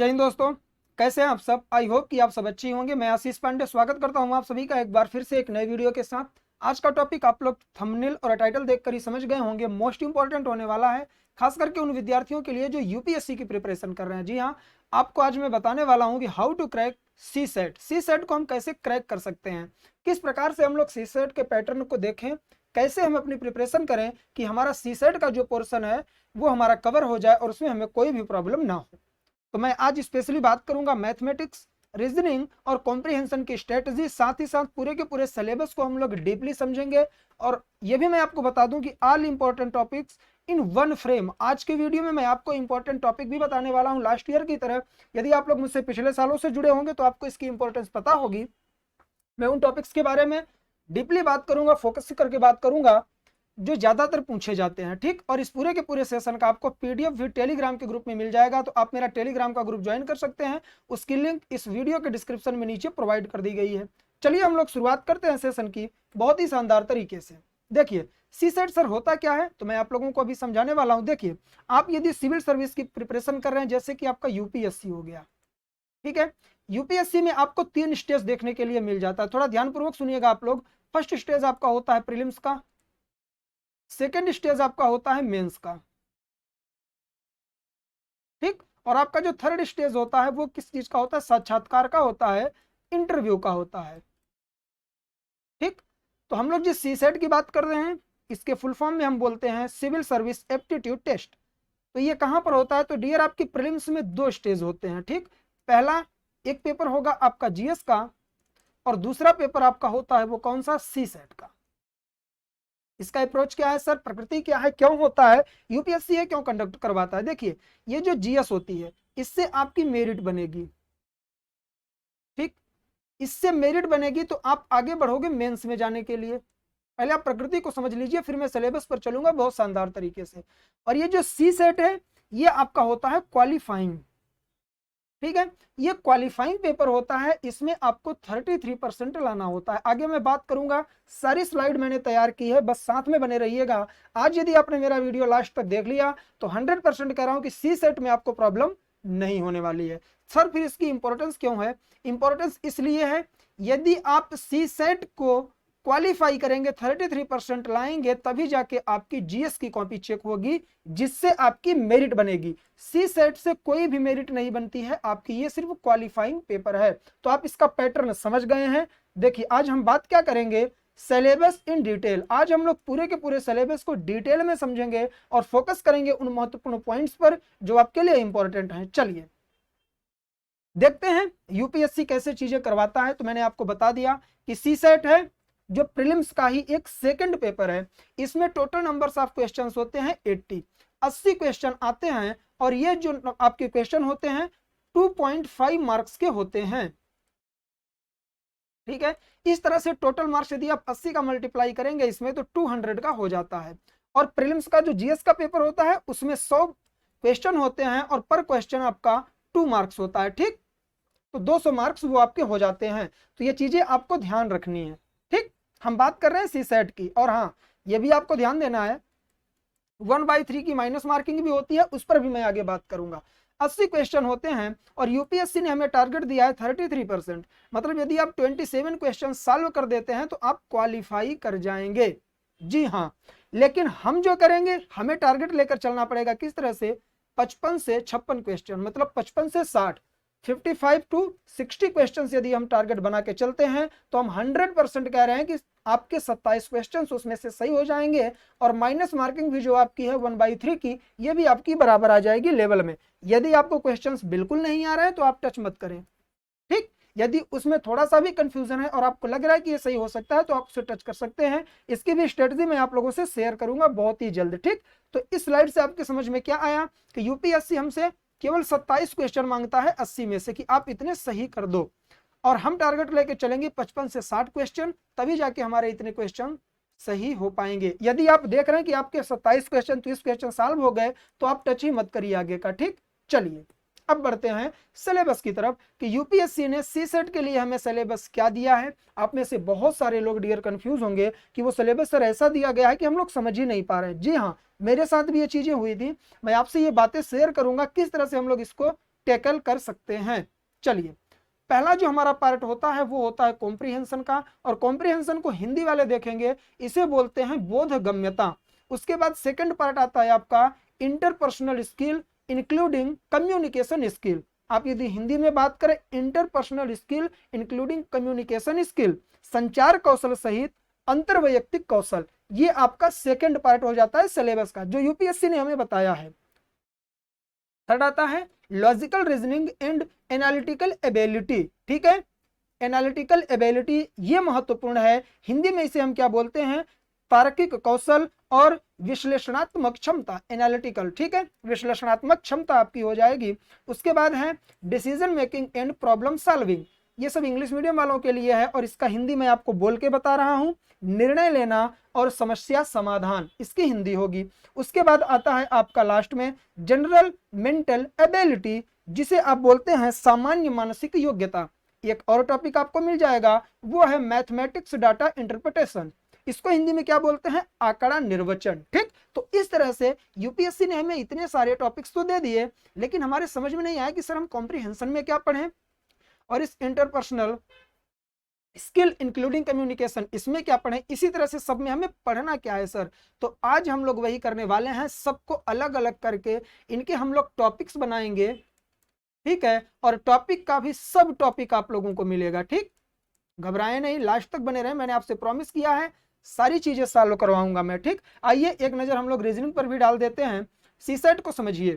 जय हिंद दोस्तों, कैसे हैं आप सब। आई होप कि आप सब अच्छी होंगे। मैं आशीष पांडे स्वागत करता हूं आप सभी का एक बार फिर से एक नए वीडियो के साथ। आज का टॉपिक आप लोग थंबनेल और टाइटल देखकर ही समझ गए होंगे, मोस्ट इंपॉर्टेंट होने वाला है, खास करके उन विद्यार्थियों के लिए जो यूपीएससी की प्रिपरेशन कर रहे हैं। जी हाँ, आपको आज मैं बताने वाला हूँ कि how to crack CSAT. CSAT को हम कैसे क्रैक कर सकते हैं, किस प्रकार से हम लोग सी सेट के पैटर्न को देखें, कैसे हम अपनी प्रिपरेशन करें कि हमारा सी सेट का जो पोर्शन है वो हमारा कवर हो जाए और उसमें हमें कोई भी प्रॉब्लम ना हो। तो मैं आज स्पेशली बात करूंगा मैथमेटिक्स, रीजनिंग और कॉम्प्रिहेंशन की स्ट्रेटजी, साथ ही साथ पूरे के पूरे सिलेबस को हम लोग डीपली समझेंगे। और ये भी मैं आपको बता दूं कि all important topics in one frame. आज के वीडियो में मैं आपको इंपॉर्टेंट टॉपिक भी बताने वाला हूं लास्ट ईयर की तरह। यदि आप लोग मुझसे पिछले सालों से जुड़े होंगे तो आपको इसकी इंपॉर्टेंस पता होगी। मैं उन टॉपिक्स के बारे में डीपली बात करूंगा, फोकस करके बात करूंगा जो ज्यादातर पूछे जाते हैं, ठीक। और इस पूरे के पूरे सेशन का आपको पीडीएफ भी टेलीग्राम के ग्रुप में मिल जाएगा, तो आप मेरा टेलीग्राम का ग्रुप ज्वाइन कर सकते हैं। उसकी लिंक इस वीडियो के डिस्क्रिप्शन में नीचे प्रोवाइड कर दी गई है। चलिए हम लोग शुरुआत करते हैं सेशन की बहुत ही शानदार तरीके से। देखिए सी सेट सर होता क्या है, तो मैं आप लोगों को अभी समझाने वाला हूं। देखिए, आप यदि सिविल सर्विस की प्रिपरेशन कर रहे हैं, जैसे कि आपका यूपीएससी हो गया, ठीक है। यूपीएससी में आपको 3 स्टेज देखने के लिए मिल जाता है, थोड़ा ध्यानपूर्वक सुनिएगा आप लोग। फर्स्ट स्टेज आपका होता है प्रीलिम्स का, सेकेंड स्टेज आपका होता है मेंस का, ठीक। और आपका जो थर्ड स्टेज होता है वो किस चीज का होता है, साक्षात्कार का होता है, इंटरव्यू का होता है, ठीक। तो हम लोग जिस सी सेट की बात कर रहे हैं, इसके फुल फॉर्म में हम बोलते हैं सिविल सर्विस एप्टीट्यूड टेस्ट। तो ये कहां पर होता है, तो डियर आपकी प्रीलिम्स में 2 स्टेज होते हैं, ठीक। पहला एक पेपर होगा आपका जीएस का, और दूसरा पेपर आपका होता है वो कौन सा, सी सेट का। इसका अप्रोच क्या है सर, प्रकृति क्या है, क्यों होता है, यूपीएससी ये क्यों कंडक्ट करवाता है। देखिए, ये जो जीएस होती है इससे आपकी मेरिट बनेगी, ठीक। इससे मेरिट बनेगी तो आप आगे बढ़ोगे मेंस में जाने के लिए। पहले आप प्रकृति को समझ लीजिए, फिर मैं सिलेबस पर चलूंगा बहुत शानदार तरीके से। और ये जो सी सेट है ये आपका होता है क्वालिफाइंग, ठीक है। ये क्वालिफाइंग पेपर होता है, इसमें आपको 33% लाना होता है। आगे मैं बात करूंगा, सारी स्लाइड मैंने तैयार की है, बस साथ में बने रहिएगा। आज यदि आपने मेरा वीडियो लास्ट तक देख लिया तो 100% कह रहा हूं कि सी सेट में आपको प्रॉब्लम नहीं होने वाली है। सर फिर इसकी इंपॉर्टेंस क्यों है, इंपॉर्टेंस इसलिए है, यदि आप सी सेट को क्वालिफाई करेंगे, 33% लाएंगे, तभी जाके आपकी जीएस की कॉपी चेक होगी, जिससे आपकी मेरिट बनेगी। सी सेट से कोई भी मेरिट नहीं बनती है आपकी, ये सिर्फ क्वालिफाइंग पेपर है। तो आप इसका पैटर्न समझ गए हैं। देखिए आज हम बात क्या करेंगे, सिलेबस इन डिटेल। आज हम लोग पूरे के पूरे सिलेबस को डिटेल में समझेंगे और फोकस करेंगे उन महत्वपूर्ण पॉइंट्स पर जो आपके लिए इंपॉर्टेंट हैं। चलिए देखते हैं यूपीएससी कैसे चीजें करवाता है। तो मैंने आपको बता दिया कि सी सेट है जो प्रीलिम्स का ही एक सेकंड पेपर है। इसमें टोटल नंबर्स ऑफ क्वेश्चंस होते हैं 80 क्वेश्चन आते हैं, और ये जो आपके क्वेश्चन होते हैं 2.5 मार्क्स के होते हैं, ठीक है। इस तरह से टोटल मार्क्स यदि आप 80 का मल्टीप्लाई करेंगे इसमें तो 200 का हो जाता है। और प्रीलिम्स का जो जीएस का पेपर होता है उसमें 100 क्वेश्चन होते हैं और पर क्वेश्चन आपका 2 मार्क्स होता है, ठीक। तो 200 मार्क्स वो आपके हो जाते हैं। तो ये चीजें आपको ध्यान रखनी है, ठीक। हम बात कर रहे हैं सी सेट की। और हाँ, ये भी आपको ध्यान देना है 1/3 की माइनस मार्किंग भी होती है, उस पर भी मैं आगे बात करूंगा। 80 क्वेश्चन होते हैं और यूपीएससी ने हमें टारगेट दिया है 33%। मतलब यदि आप 27 क्वेश्चन सॉल्व कर देते हैं तो आप क्वालिफाई कर जाएंगे। जी हाँ, लेकिन हम जो करेंगे, हमें टारगेट लेकर चलना पड़ेगा। किस तरह से, 55 से 56 क्वेश्चन, मतलब 55 से 60, 55 टू 60 क्वेश्चन यदि हम टारगेट बना के चलते हैं तो हम 100% कह रहे हैं कि आपके 27 क्वेश्चन उसमें से सही हो जाएंगे। और माइनस मार्किंग भी जो आपकी है 1/3 की, ये भी आपकी बराबर आ जाएगी लेवल में। यदि आपको क्वेश्चंस बिल्कुल नहीं आ रहे हैं तो आप टच मत करें, ठीक। यदि उसमें थोड़ा सा भी कंफ्यूजन है और आपको लग रहा है कि ये सही हो सकता है तो आप उसे टच कर सकते हैं। इसकी भी स्ट्रेटजी मैं आप लोगों से शेयर करूंगा बहुत ही जल्द, ठीक। तो इस स्लाइड से आपके समझ में क्या आया कि यूपीएससी हमसे केवल 27 क्वेश्चन मांगता है 80 में से कि आप इतने सही कर दो, और हम टारगेट लेके चलेंगे 55 से 60 क्वेश्चन, तभी जाके हमारे इतने क्वेश्चन सही हो पाएंगे। यदि आप देख रहे हैं कि आपके 27 क्वेश्चन 30 क्वेश्चन सॉल्व हो गए तो आप टच ही मत करिए आगे का, ठीक। चलिए अब बढ़ते हैं सिलेबस की तरफ कि यूपीएससी ने सी सेट के लिए हमें सिलेबस क्या दिया है। आप में से बहुत सारे लोग डियर कंफ्यूज होंगे कि वो सिलेबस सर ऐसा दिया गया है कि हम लोग समझ ही नहीं पा रहे हैं। जी हाँ, मेरे साथ भी ये चीजें हुई थी। मैं आपसे ये बातें शेयर करूंगा किस तरह से हम लोग इसको टैकल कर सकते हैं। चलिए, पहला जो हमारा पार्ट होता है वो होता है कॉम्प्रिहेंशन का, और कॉम्प्रिहेंशन को हिंदी वाले देखेंगे, इसे बोलते हैं बोधगम्यता। उसके बाद सेकंड पार्ट आता है आपका interpersonal skill including communication skill. आप यदि हिंदी में बात करें, interpersonal skill including communication skill, संचार कौशल सहित अंतरवैयक्तिक कौशल, ये आपका सेकंड पार्ट हो जाता है सिलेबस का, जो यूपीएससी ने हमें बताया है। थर्ड आता है logical reasoning and analytical ability. ठीक है, एनालिटिकल एबिलिटी ये महत्वपूर्ण है, हिंदी में इसे हम क्या बोलते हैं, तार्किक कौशल और विश्लेषणात्मक क्षमता, एनालिटिकल। ठीक है, विश्लेषणात्मक क्षमता आपकी हो जाएगी। उसके बाद है decision making and problem solving, ये सब इंग्लिश मीडियम वालों के लिए है, और इसका हिंदी मैं आपको बोल के बता रहा हूं, निर्णय लेना और समस्या समाधान, इसकी हिंदी होगी। उसके बाद आता है आपका लास्ट में जनरल मेंटल एबिलिटी, जिसे आप बोलते हैं सामान्य मानसिक योग्यता। एक और टॉपिक आपको मिल जाएगा, वो है मैथमेटिक्स डाटा इंटरप्रिटेशन, इसको हिंदी में क्या बोलते हैं, आंकड़ा निर्वचन। ठीक, तो इस तरह से यूपीएससी ने हमें इतने सारे टॉपिक्स तो दे दिए, लेकिन हमारे समझ में नहीं आया कि सर हम कॉम्प्रिहेंशन में क्या पढ़ें, और इस इंटरपर्सनल स्किल इंक्लूडिंग कम्युनिकेशन इसमें क्या पढ़ें, इसी तरह से सब में हमें पढ़ना क्या है सर। तो आज हम लोग वही करने वाले हैं, सबको अलग अलग करके इनके हम लोग टॉपिक्स बनाएंगे। ठीक है, और टॉपिक का भी सब टॉपिक आप लोगों को मिलेगा। ठीक, घबराए नहीं, लास्ट तक बने रहे, मैंने आपसे प्रॉमिस किया है सारी चीजें सॉल्व करवाऊंगा मैं। ठीक, आइए एक नजर हम लोग रीजनिंग पर भी डाल देते हैं। सीसेट को समझिए,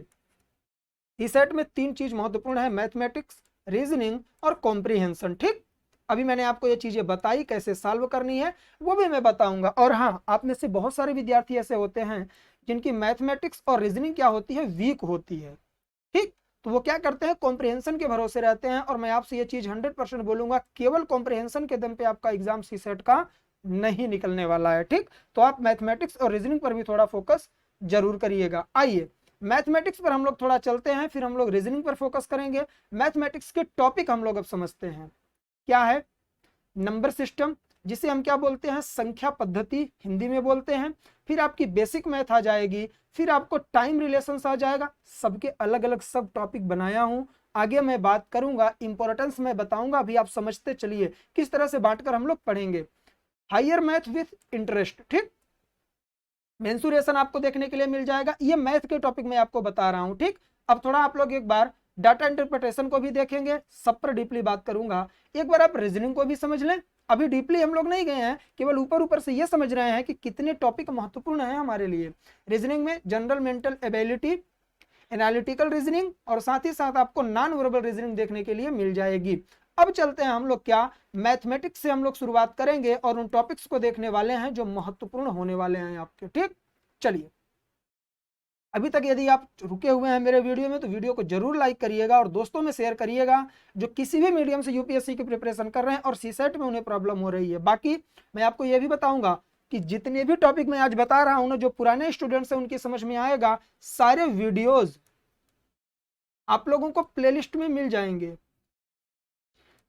सीसेट में 3 चीज महत्वपूर्ण है, मैथमेटिक्स, रीजनिंग और कॉम्प्रिहेंशन। ठीक, अभी मैंने आपको ये चीजें बताई, कैसे सॉल्व करनी है वो भी मैं बताऊंगा। और हाँ, आप में से बहुत सारे विद्यार्थी ऐसे होते हैं जिनकी मैथमेटिक्स और रीजनिंग क्या होती है, वीक होती है। ठीक, तो वो क्या करते हैं, कॉम्प्रिहेंशन के भरोसे रहते हैं, और मैं आपसे ये चीज 100% बोलूंगा, केवल कॉम्प्रिहेंशन के दम पे आपका एग्जाम सीसेट का नहीं निकलने वाला है। ठीक, तो आप मैथमेटिक्स और रीजनिंग पर भी थोड़ा फोकस जरूर करिएगा। आइए मैथमेटिक्स पर हम लोग थोड़ा चलते हैं, फिर हम लोग रीजनिंग पर फोकस करेंगे। मैथमेटिक्स के टॉपिक हम लोग अब समझते हैं, क्या है, नंबर सिस्टम, जिसे हम क्या बोलते हैं, संख्या पद्धति हिंदी में बोलते हैं। फिर आपकी बेसिक मैथ आ जाएगी, फिर आपको टाइम रिलेशंस आ जाएगा। सबके अलग अलग सब टॉपिक बनाया हूं, आगे मैं बात करूंगा, इंपॉर्टेंस मैं बताऊंगा, अभी आप समझते चलिए किस तरह से बांटकर हम लोग पढ़ेंगे। हायर मैथ विथ इंटरेस्ट, ठीक, मेंसुरेशन आपको देखने के लिए मिल जाएगा। ये मैथ के टॉपिक में आपको बता रहा हूं। ठीक, अब थोड़ा आप लोग एक बार डाटा इंटरप्रिटेशन को भी देखेंगे, सब पर डीपली बात करूंगा। एक बार आप रीजनिंग को भी समझ लें, अभी डीपली हम लोग नहीं गए हैं, केवल ऊपर ऊपर से ये समझ रहे हैं कि कितने टॉपिक महत्वपूर्ण है हमारे लिए। रीजनिंग में general mental ability, analytical reasoning, और साथ ही साथ आपको नॉन वर्बल रीजनिंग देखने के लिए मिल जाएगी। अब चलते हैं हम लोग क्या, मैथमेटिक्स से हम लोग शुरुआत करेंगे और उन टॉपिक्स को देखने वाले हैं जो महत्वपूर्ण होने वाले हैं आपके। ठीक, चलिए, अभी तक यदि आप रुके हुए हैं मेरे वीडियो में तो वीडियो को जरूर लाइक करिएगा और दोस्तों में शेयर करिएगा जो किसी भी मीडियम से यूपीएससी की प्रिपरेशन कर रहे हैं और सीसेट में उन्हें प्रॉब्लम हो रही है। बाकी मैं आपको यह भी बताऊंगा कि जितने भी टॉपिक मैं आज बता रहा हूं ना, जो पुराने स्टूडेंट्स हैं उनकी समझ में आएगा, सारे वीडियोज आप लोगों को प्लेलिस्ट में मिल जाएंगे।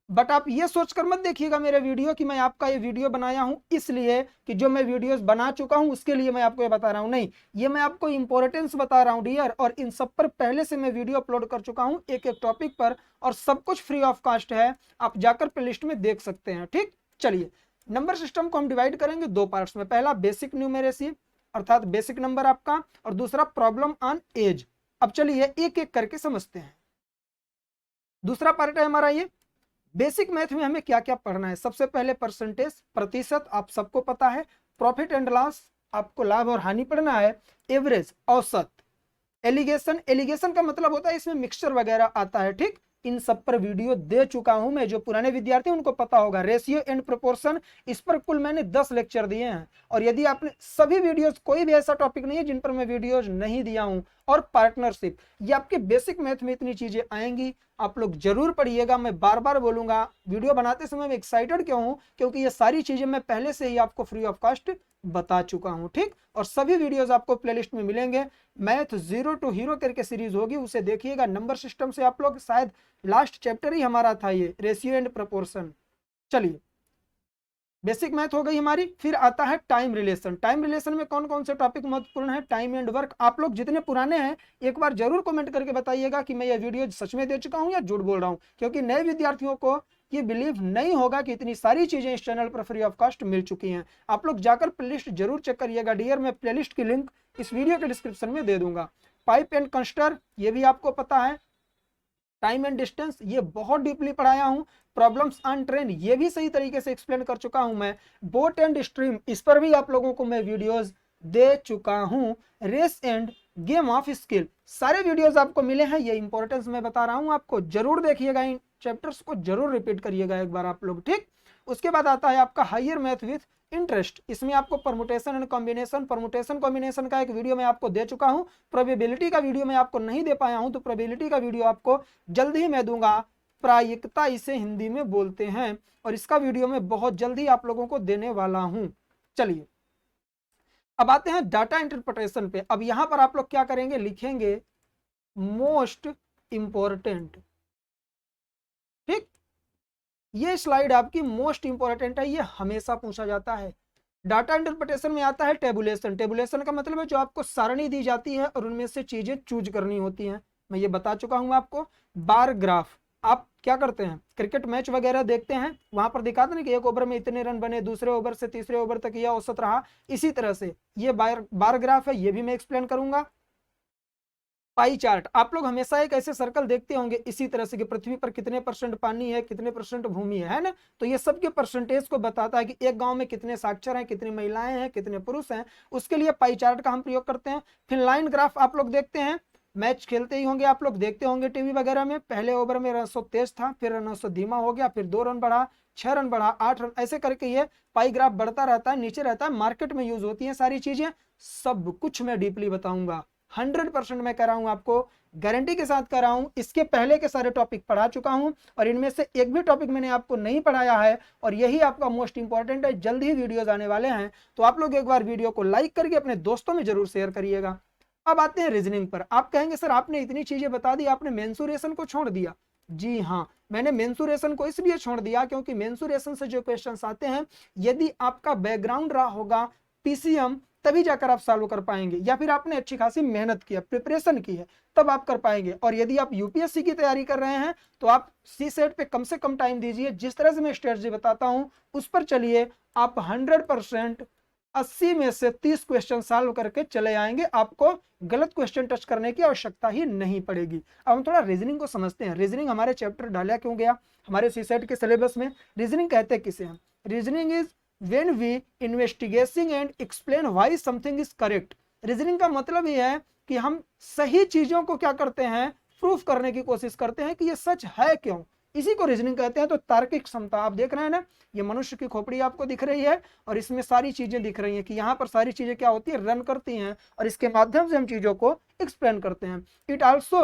बट आप ये सोचकर मत देखिएगा मेरे वीडियो कि मैं आपका ये वीडियो बनाया हूं इसलिए कि जो मैं वीडियोस बना चुका हूं उसके लिए मैं आपको ये बता रहा हूं, नहीं, ये मैं आपको इंपॉर्टेंस बता रहा हूं डियर, और इन सब पर पहले से मैं वीडियो अपलोड कर चुका हूं एक एक टॉपिक पर, और सब कुछ फ्री ऑफ कॉस्ट है, आप जाकर प्लेलिस्ट में देख सकते हैं। ठीक, चलिए, नंबर सिस्टम को हम डिवाइड करेंगे 2 पार्ट्स में, पहला बेसिक न्यूमेरेसी अर्थात बेसिक नंबर आपका, और दूसरा प्रॉब्लम ऑन एज। अब चलिए एक एक करके समझते हैं। दूसरा पार्ट है हमारा ये बेसिक मैथ में हमें क्या क्या पढ़ना है। सबसे पहले परसेंटेज, प्रतिशत, आप सबको पता है। प्रॉफिट एंड लॉस, आपको लाभ और हानि पढ़ना है। एवरेज, औसत। एलिगेशन, एलिगेशन का मतलब होता है इसमें मिक्सचर वगैरह आता है। ठीक, इन सब पर वीडियो दे चुका हूं मैं, जो पुराने विद्यार्थी उनको पता होगा। रेशियो एंड प्रोपोर्शन, इस पर कुल मैंने 10 लेक्चर दिए हैं, और यदि आपने सभी वीडियोस, कोई भी ऐसा टॉपिक नहीं है जिन पर मैं वीडियोस नहीं दिया हूं। और पार्टनरशिप, ये आपके बेसिक मैथ में इतनी चीजें आएंगी, आप लोग जरूर पढ़िएगा। मैं बार बार बोलूंगा, वीडियो बनाते समय मैं एक्साइटेड क्यों हूं, क्योंकि ये सारी चीजें मैं पहले से ही आपको फ्री ऑफ कॉस्ट बता चुका हूं। ठीक, और सभी वीडियोस आपको प्लेलिस्ट में मिलेंगे। मैथ जीरो टू हीरो करके सीरीज होगी, उसे देखिएगा। नंबर सिस्टम से आप लोग शायद लास्ट चैप्टर ही हमारा था ये, रेशियो एंड प्रोपोर्शन। चलिए, बेसिक मैथ हो गई हमारी। फिर आता है टाइम रिलेशन। टाइम रिलेशन में कौन कौन से टॉपिक महत्वपूर्ण है? Time and work. आप लोग जितने पुराने हैं एक बार जरूर कमेंट करके बताइएगा कि मैं ये वीडियो सच में दे चुका हूं या झूठ बोल रहा हूं, क्योंकि नए विद्यार्थियों को ये बिलीव नहीं होगा कि इतनी सारी चीजें इस चैनल पर फ्री ऑफ कॉस्ट मिल चुकी हैं। आप लोग जाकर प्लेलिस्ट जरूर चेक करिएगा डियर। मैं प्लेलिस्ट की लिंक इस वीडियो के डिस्क्रिप्शन में दे दूंगा। पाइप एंड कंस्टर ये भी आपको पता है। टाइम एंड डिस्टेंस ये बहुत डीपली पढ़ाया हूं। प्रॉब्लम्स ऑन ट्रेन ये भी सही तरीके से एक्सप्लेन कर चुका हूं मैं। बोट एंड स्ट्रीम इस पर भी आप लोगों को मैं वीडियोस दे चुका हूं। Race and game of skill सारे वीडियोस आपको मिले हैं। ये इंपॉर्टेंस मैं बता रहा हूं आपको, जरूर देखिएगा, इन चैप्टर्स को जरूर रिपीट करिएगा एक बार आप लोग, ठीक। उसके बाद आता है आपका हायर मैथ विथ इंटरेस्ट। इसमें आपको permutation and combination, permutation combination का एक वीडियो मैं आपको दे चुका हूं। प्रोबेबिलिटी का वीडियो मैं आपको नहीं दे पाया हूं, तो प्रोबेबिलिटी का वीडियो आपको जल्द ही मैं दूंगा। प्रायिकता इसे हिंदी में बोलते हैं, और इसका वीडियो मैं बहुत जल्दी आप लोगों को देने वाला हूं। चलिए अब आते हैं डाटा इंटरप्रिटेशन पे। अब यहां पर आप लोग क्या करेंगे, लिखेंगे मोस्ट इंपॉर्टेंट, ठीक। ये स्लाइड आपकी मोस्ट इंपॉर्टेंट है, ये हमेशा पूछा जाता है। डाटा इंटरप्रिटेशन में आता है टेबुलेशन। टेबुलेशन का मतलब है जो आपको सारणी दी जाती है और उनमें से चीजें चूज करनी होती हैं। मैं ये बता चुका हूं आपको। बार ग्राफ आप क्या करते हैं, क्रिकेट मैच वगैरह देखते हैं, वहां पर दिखाते हैं कि एक ओवर में इतने रन बने, दूसरे ओवर से तीसरे ओवर तक यह औसत रहा। इसी तरह से ये बार ग्राफ है, ये भी मैं एक्सप्लेन करूंगा। पाई चार्ट आप लोग हमेशा एक ऐसे सर्कल देखते होंगे इसी तरह से कि पृथ्वी पर कितने परसेंट पानी है, कितने परसेंट भूमि है ना। तो ये सबके परसेंटेज को बताता है कि एक गांव में कितने साक्षर हैं, कितनी महिलाएं हैं, कितने पुरुष हैं। उसके लिए पाई चार्ट का हम प्रयोग करते हैं। फिर लाइन ग्राफ आप लोग देखते हैं, मैच खेलते ही होंगे आप लोग, देखते होंगे टीवी वगैरह में। पहले ओवर में रन 100 तेज था, फिर रन 100 धीमा हो गया, फिर 2 रन बढ़ा, 6 रन बढ़ा, 8 रन, ऐसे करके ये पाई ग्राफ बढ़ता रहता है, नीचे रहता है। मार्केट में यूज होती है सारी चीजें, सब कुछ मैं डीपली बताऊंगा। 100% मैं कह रहा हूं आपको, गारंटी के साथ कह रहा हूं। इसके पहले के सारे टॉपिक पढ़ा चुका हूं और इनमें से एक भी टॉपिक मैंने आपको नहीं पढ़ाया है, और यही आपका मोस्ट इंपॉर्टेंट है। जल्द ही वीडियोस आने वाले हैं, तो आप लोग एक बार वीडियो को लाइक करके अपने दोस्तों में जरूर शेयर करिएगा। अब आते हैं रीजनिंग पर। आप कहेंगे सर आपने इतनी चीजें बता दी, आपने मेंसुरेशन को छोड़ दिया। जी हाँ, मैंने मेंसुरेशन को इसलिए छोड़ दिया क्योंकि मेंसुरेशन से जो क्वेश्चंस आते हैं, यदि आपका बैकग्राउंड रहा होगा पीसीएम, तभी जाकर आप सॉल्व कर पाएंगे, या फिर आपने अच्छी खासी मेहनत की है, प्रिपरेशन की है, तब आप कर पाएंगे। और यदि आप यूपीएससी की तैयारी कर रहे हैं तो आप सी सेट पे कम से कम टाइम दीजिए। जिस तरह से मैं स्ट्रेटजी बताता हूं उस पर चलिए, आप 100% 80 में से 30 क्वेश्चन सॉल्व करके चले आएंगे। आपको गलत क्वेश्चन टच करने की आवश्यकता ही नहीं पड़ेगी। अब हम थोड़ा रीजनिंग को समझते हैं। रीजनिंग हमारे चैप्टर डाला क्यों गया हमारे सीसेट के सिलेबस में? रीजनिंग कहते किसे हैं? Reasoning is when we investigating and explain why something is correct। Reasoning का मतलब ये है कि हम सही चीजों को क्या करते हैं, प्रूफ करने की कोशिश करते हैं कि ये सच है क्यों। इसी को रीजनिंग कहते हैं। तो तार्किक क्षमता आप देख रहे हैं ना, ये मनुष्य की खोपड़ी आपको दिख रही है और इसमें सारी चीजें दिख रही हैं कि यहाँ पर सारी चीजें क्या होती है, रन करती हैं, और इसके माध्यम से हम चीजों को एक्सप्लेन करते हैं। It also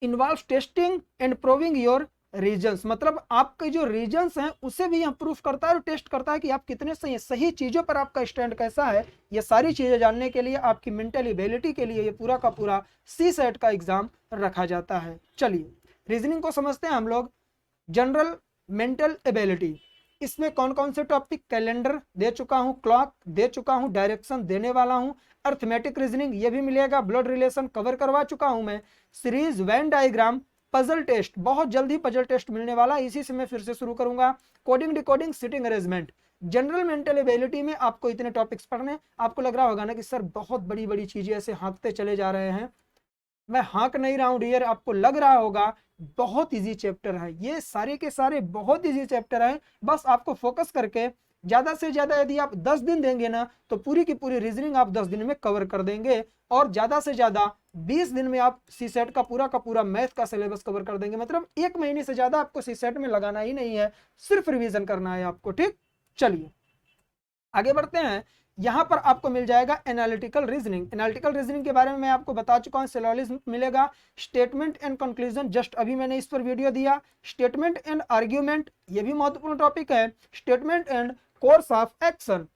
involve testing and proving your reasons, मतलब आपके जो रीजन्स हैं उसे भी यह प्रूफ करता है और टेस्ट करता है कि आप कितने सही चीजों पर आपका स्टैंड कैसा है। ये सारी चीजें जानने के लिए, आपकी मेंटल एबिलिटी के लिए, ये पूरा का पूरा सी सेट का एग्जाम रखा जाता है। चलिए रीजनिंग को समझते हैं हम लोग। जनरल मेंटल एबिलिटी, इसमें कौन कौन से टॉपिक, कैलेंडर दे चुका हूं, क्लॉक दे चुका हूं, डायरेक्शन देने वाला हूं, अर्थमेटिक रीजनिंग ये भी मिलेगा, ब्लड रिलेशन कवर करवा चुका हूं मैं, series, Venn diagram, puzzle test, बहुत जल्दी पजल टेस्ट मिलने वाला, इसी से मैं फिर से शुरू करूंगा, coding decoding, sitting arrangement. General mental ability में आपको इतने टॉपिक्स पढ़ने। आपको लग रहा होगा ना कि सर बहुत बड़ी बड़ी चीजें ऐसे हाँकते चले जा रहे हैं। मैं हाँक नहीं रहा हूं डियर, आपको लग रहा होगा बहुत इजी चैप्टर है। ये सारे के सारे बहुत इजी चैप्टर है। बस आपको फोकस करके ज्यादा से ज्यादा यदि आप 10 दिन देंगे ना, तो पूरी की पूरी रीजनिंग आप 10 दिन में कवर कर देंगे, और ज्यादा से ज्यादा 20 दिन में आप सी सेट का पूरा मैथ का सिलेबस कवर कर देंगे। मतलब 1 महीने से ज्यादा आपको सी सेट में लगाना ही नहीं है, सिर्फ रिवीजन करना है आपको, ठीक। चलिए आगे बढ़ते हैं। यहां पर आपको मिल जाएगा एनालिटिकल रीजनिंग। एनालिटिकल रीजनिंग के बारे में मैं आपको बता चुका हूं। सिलोजिज्म मिलेगा, स्टेटमेंट एंड कंक्लूजन, जस्ट अभी मैंने इस पर वीडियो दिया। स्टेटमेंट एंड आर्ग्यूमेंट, ये भी महत्वपूर्ण टॉपिक है। Statement and course of action,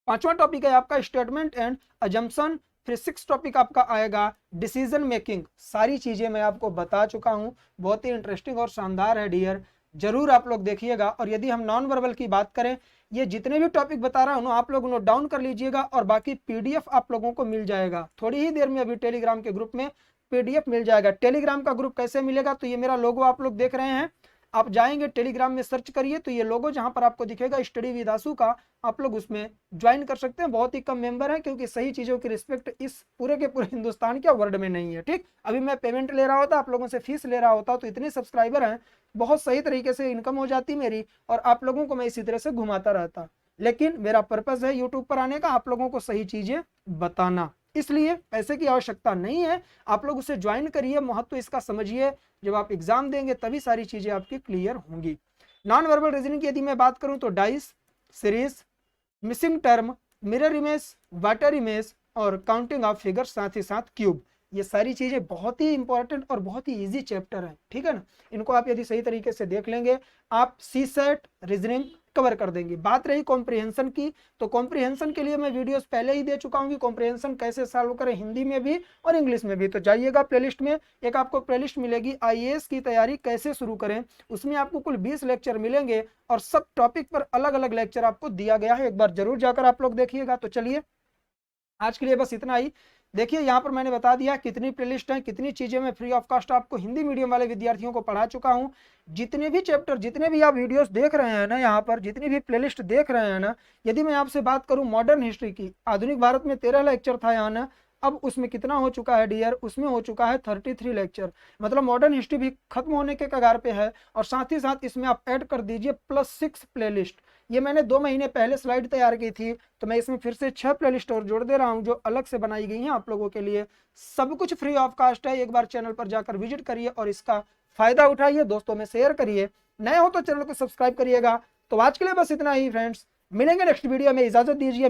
5वां टॉपिक है आपका स्टेटमेंट एंड अजम्पशन। फिर 6 टॉपिक आपका आएगा डिसीजन मेकिंग। सारी चीजें मैं आपको बता चुका हूं, बहुत ही इंटरेस्टिंग और शानदार है डियर। जरूर आप लोग देखिएगा। और यदि हम नॉन वर्बल की बात करें, ये जितने भी टॉपिक बता रहा हूँ आप लोग नोट डाउन कर लीजिएगा, और बाकी पीडीएफ आप लोगों को मिल जाएगा थोड़ी ही देर में। अभी टेलीग्राम के ग्रुप में पीडीएफ मिल जाएगा। टेलीग्राम का ग्रुप कैसे मिलेगा, तो ये मेरा लोगो आप लोग देख रहे हैं, आप जाएंगे टेलीग्राम में सर्च करिए तो ये लोगो जहां पर आपको दिखेगा स्टडी विद आशु का, आप लोग उसमें ज्वाइन कर सकते हैं। बहुत ही कम मेंबर हैं, क्योंकि सही चीजों की रिस्पेक्ट इस पूरे के पूरे हिंदुस्तान के वर्ल्ड में नहीं है। ठीक, अभी मैं पेमेंट ले रहा होता, आप लोगों से फीस ले रहा होता, तो इतने सब्सक्राइबर हैं, बहुत सही तरीके से इनकम हो जाती मेरी, और आप लोगों को मैं इसी तरह से घुमाता रहता। लेकिन मेरा पर्पस है यूट्यूब पर आने का, आप लोगों को सही चीजें बताना, इसलिए पैसे की आवश्यकता नहीं है। आप लोग उसे ज्वाइन करिए, महत्व इसका समझिए, जब आप एग्जाम देंगे तभी सारी चीजें आपकी क्लियर होंगी। नॉन वर्बल रीजनिंग की यदि मैं बात करूं तो dice, series, missing term, mirror image, water image और काउंटिंग ऑफ फिगर, साथ ही साथ क्यूब, ये सारी चीजें बहुत ही इंपॉर्टेंट और बहुत ही इजी चैप्टर है। ठीक है ना, इनको आप यदि सही तरीके से देख लेंगे, आप सी सेट रीजनिंग कवर कर देंगे। बात रही कॉम्प्रिहेंशन की, तो कॉम्प्रिहेंशन के लिए मैं वीडियोस पहले ही दे चुका हूं कि कॉम्प्रिहेंशन कैसे सॉल्व करें, हिंदी में भी और इंग्लिश में भी। तो जाइएगा प्लेलिस्ट में, एक आपको प्लेलिस्ट मिलेगी आईएएस की तैयारी कैसे शुरू करें, उसमें आपको कुल 20 लेक्चर मिलेंगे, और सब टॉपिक पर अलग अलग लेक्चर आपको दिया गया है। एक बार जरूर जाकर आप लोग देखिएगा। तो चलिए आज के लिए बस इतना ही। देखिए यहाँ पर मैंने बता दिया कितनी प्लेलिस्ट है, कितनी चीजें मैं फ्री ऑफ कॉस्ट आपको हिंदी मीडियम वाले विद्यार्थियों को पढ़ा चुका हूँ। जितने भी चैप्टर, जितने भी आप वीडियोस देख रहे हैं ना, यहाँ पर जितनी भी प्लेलिस्ट देख रहे हैं ना, यदि मैं आपसे बात करूँ मॉडर्न हिस्ट्री की, आधुनिक भारत में 13 लेक्चर था यहाँ ना, अब उसमें कितना हो चुका है डियर, उसमें हो चुका है 33 लेक्चर। मतलब मॉडर्न हिस्ट्री भी खत्म होने के कगार पे है। और साथ ही साथ इसमें आप ऐड कर दीजिए +6 प्लेलिस्ट। ये मैंने 2 महीने पहले स्लाइड तैयार की थी, तो मैं इसमें फिर से 6 प्लेलिस्ट और जोड़ दे रहा हूँ, जो अलग से बनाई गई हैं आप लोगों के लिए। सब कुछ फ्री ऑफ कॉस्ट है। एक बार चैनल पर जाकर विजिट करिए और इसका फायदा उठाइए, दोस्तों में शेयर करिए, नए हो तो चैनल को सब्सक्राइब करिएगा। तो आज के लिए बस इतना ही फ्रेंड्स, मिलेंगे नेक्स्ट वीडियो में, इजाजत दीजिए।